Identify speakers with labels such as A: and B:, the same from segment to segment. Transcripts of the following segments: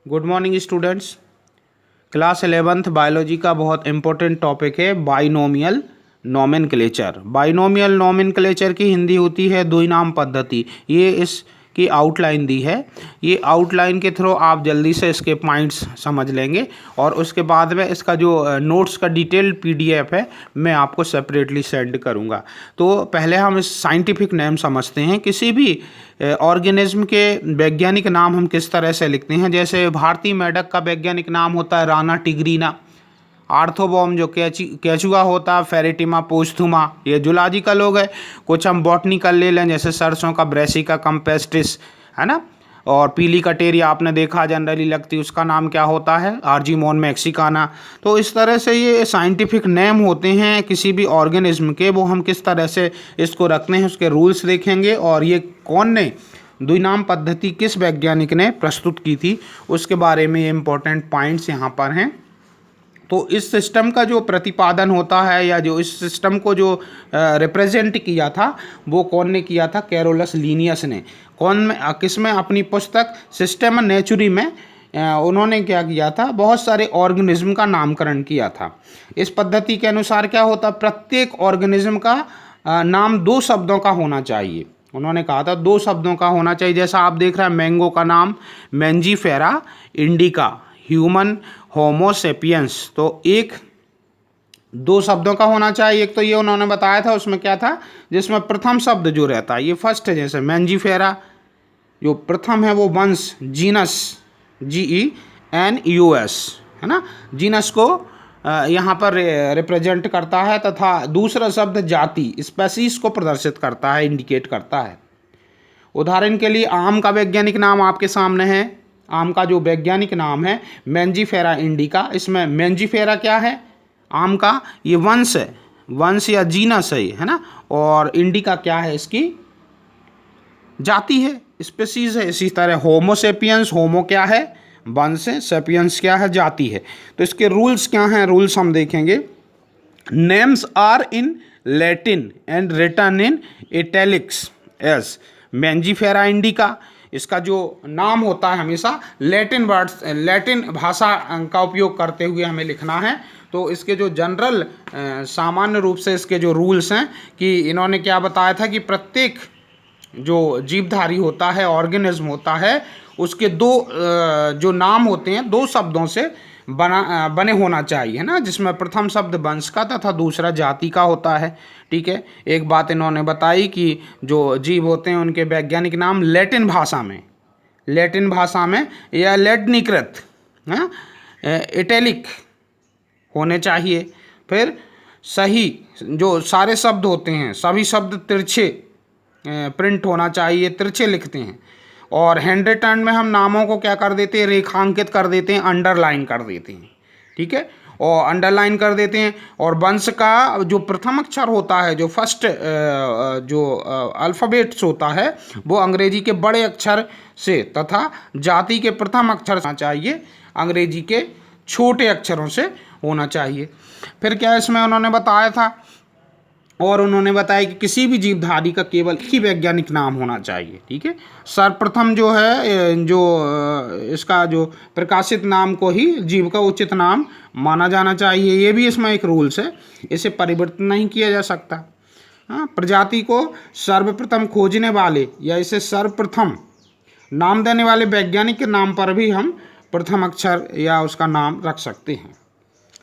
A: Good morning students. Class 11th biology का बहुत important topic है बाइनोमियल नोमेनक्लेचर। बाइनोमियल नोमेनक्लेचर की हिंदी होती है द्विनाम पद्धति। ये इसकी आउटलाइन दी है। ये आउटलाइन के थ्रू आप जल्दी से इसके पॉइंट्स समझ लेंगे और उसके बाद में इसका जो नोट्स का डिटेल्ड पीडीएफ है मैं आपको सेपरेटली सेंड करूँगा। तो पहले हम इस साइंटिफिक नेम समझते हैं। किसी भी ऑर्गेनिज्म के वैज्ञानिक नाम हम किस तरह से लिखते हैं। जैसे भारतीय मेढक का वैज्ञानिक नाम होता है राना टिग्रीना। आर्थोबॉम जो केचुआ होता है फेरेटिमा पोस्थुमा, ये जूलॉजिकल हो गए। कुछ हम बॉटनिकल ले लें, जैसे सरसों का ब्रेसिका कम्पेस्टिस, है ना। और पीली कटेरी आपने देखा जनरली लगती, उसका नाम क्या होता है आर्जीमोन मैक्सिकाना। तो इस तरह से ये साइंटिफिक नेम होते हैं किसी भी ऑर्गेनिज्म के, वो हम किस तरह से इसको रखते हैं उसके रूल्स देखेंगे। और ये कौन ने द्विनाम पद्धति किस वैज्ञानिक ने प्रस्तुत की थी उसके बारे में ये इंपॉर्टेंट पॉइंट्स यहाँ पर हैं। तो इस सिस्टम का जो प्रतिपादन होता है या जो इस सिस्टम को जो रिप्रेजेंट किया था वो कौन ने किया था, कैरोलस लीनियस ने। कौन में किस में, अपनी पुस्तक सिस्टेम नेचुरी में उन्होंने क्या किया था, बहुत सारे ऑर्गेनिज्म का नामकरण किया था। इस पद्धति के अनुसार क्या होता, प्रत्येक ऑर्गेनिज्म का नाम 2 शब्दों का होना चाहिए। उन्होंने कहा था 2 शब्दों का होना चाहिए। जैसा आप देख रहे हैं मैंगो का नाम मैंजीफेरा इंडिका, ह्यूमन होमोसेपियंस, तो 2 शब्दों का होना चाहिए। एक तो ये उन्होंने बताया था, उसमें क्या था जिसमें प्रथम शब्द जो रहता है ये फर्स्ट है। जैसे मैंजीफेरा जो प्रथम है वो वंश, जीनस GENUS, है ना, जीनस को यहाँ पर रिप्रेजेंट करता है, तथा दूसरा शब्द जाति स्पेसीज को प्रदर्शित करता है, इंडिकेट करता है। उदाहरण के लिए आम का वैज्ञानिक नाम आपके सामने है। आम का जो वैज्ञानिक नाम है मैंजीफेरा इंडिका। इसमें मैंजीफेरा क्या है, आम का ये वंश है, वंश या जीनस है ना। और इंडिका क्या है, इसकी जाति है, स्पेसीज है। इसी तरह होमोसेपियंस, होमो क्या है वंश है, सेपियंस क्या है जाति है। तो इसके रूल्स क्या हैं, रूल्स हम देखेंगे। Names are in Latin and written in italics as Mangifera indica. इसका जो नाम होता है हमेशा लैटिन वर्ड्स, लैटिन भाषा का उपयोग करते हुए हमें लिखना है। तो इसके जो जनरल सामान्य रूप से इसके जो रूल्स हैं कि इन्होंने क्या बताया था कि प्रत्येक जो जीवधारी होता है, ऑर्गेनिज्म होता है, उसके 2 जो नाम होते हैं 2 शब्दों से बने होना चाहिए, है ना, जिसमें प्रथम शब्द वंश का तथा दूसरा जाति का होता है। ठीक है। एक बात इन्होंने बताई कि जो जीव होते हैं उनके वैज्ञानिक नाम लैटिन भाषा में या लैटिनीकृत इटैलिक होने चाहिए। फिर सही जो सारे शब्द होते हैं सभी शब्द तिरछे प्रिंट होना चाहिए, तिरछे लिखते हैं। और हैंड रिटन में हम नामों को क्या कर देते हैं, रेखांकित कर देते हैं, अंडरलाइन कर देते हैं। ठीक है, और अंडरलाइन कर देते हैं। और वंश का जो प्रथम अक्षर होता है, जो फर्स्ट जो अल्फ़ाबेट्स होता है वो अंग्रेजी के बड़े अक्षर से, तथा जाति के प्रथम अक्षर होना चाहिए अंग्रेजी के छोटे अक्षरों से होना चाहिए। फिर क्या इसमें उन्होंने बताया था, और उन्होंने बताया कि किसी भी जीवधारी का केवल एक ही वैज्ञानिक नाम होना चाहिए। ठीक है, सर्वप्रथम जो है जो इसका जो प्रकाशित नाम को ही जीव का उचित नाम माना जाना चाहिए। ये भी इसमें एक रूल्स है, इसे परिवर्तन नहीं किया जा सकता। हाँ, प्रजाति को सर्वप्रथम खोजने वाले या इसे सर्वप्रथम नाम देने वाले वैज्ञानिक के नाम पर भी हम प्रथम अक्षर या उसका नाम रख सकते हैं।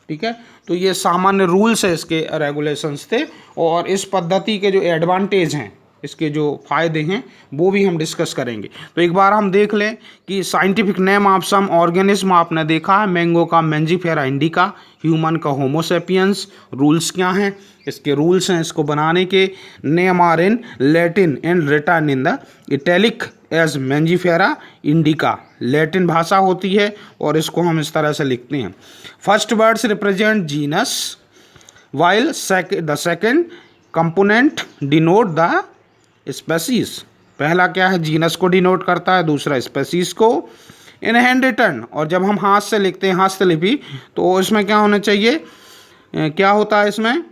A: ठीक है, तो ये सामान्य रूल्स है, इसके रेगुलेशंस थे। और इस पद्धति के जो एडवांटेज हैं, इसके जो फ़ायदे हैं वो भी हम डिस्कस करेंगे। तो एक बार हम देख लें कि scientific name of some organism आपने देखा है, मैंगो का मैंजीफेरा इंडिका, ह्यूमन का होमोसेपियंस। रूल्स क्या हैं, इसके रूल्स हैं इसको बनाने के। Name are in Latin and written in the italic as Mangifera indica. Latin भाषा होती है और इसको हम इस तरह से लिखते हैं। First words represent genus while the second component denote the species। पहला क्या है, जीनस को डिनोट करता है, दूसरा स्पेसीज को। इन हैंड रिटन, और जब हम हाथ से लिखते हैं हस्तलिपि, तो इसमें क्या होना चाहिए, क्या होता है इसमें,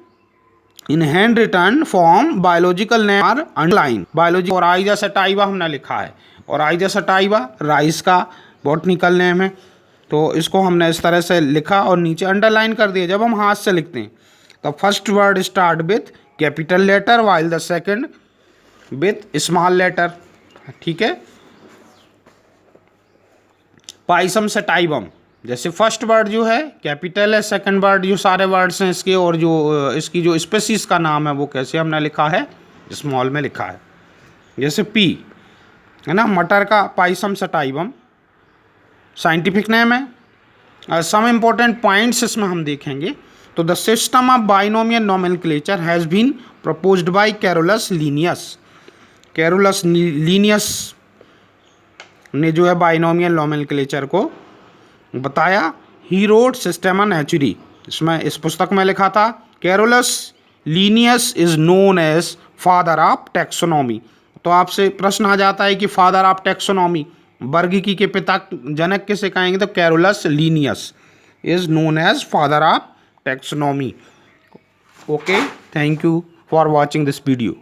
A: in hand written form biological name are underline. Biology और आइजा सटाइवा हमने लिखा है, और आइजा सटाइवा राइस का बॉटनिकल नेम है। तो इसको हमने इस तरह से लिखा और नीचे अंडरलाइन कर दिया। जब हम हाथ से लिखते हैं तो first word start with capital letter while the second with small letter, ठीक है। पाइसम सटाइवम, जैसे फर्स्ट वर्ड जो है कैपिटल है, सेकंड वर्ड जो सारे वर्ड्स हैं इसके, और जो इसकी जो स्पेसीज का नाम है वो कैसे हमने लिखा है, स्मॉल में लिखा है। जैसे पी है ना, मटर का पाइसम सटाइवम साइंटिफिक नेम है। सम इम्पोर्टेंट पॉइंट्स इसमें हम देखेंगे। तो the system of binomial nomenclature has been proposed by Carolus Linnaeus. Carolus Linnaeus ने जो है बाइनोमियल नोमेनक्लेचर को बताया। ही रोट सिस्टेमा नेचुरी, इसमें इस पुस्तक में लिखा था Carolus Linnaeus is known as father of taxonomy. तो आपसे प्रश्न आ जाता है कि फादर ऑफ टैक्सोनॉमी, वर्गीकी के पिता जनक किसे कहेंगे, तो Carolus Linnaeus is known as father of taxonomy. Okay, thank you for watching this video.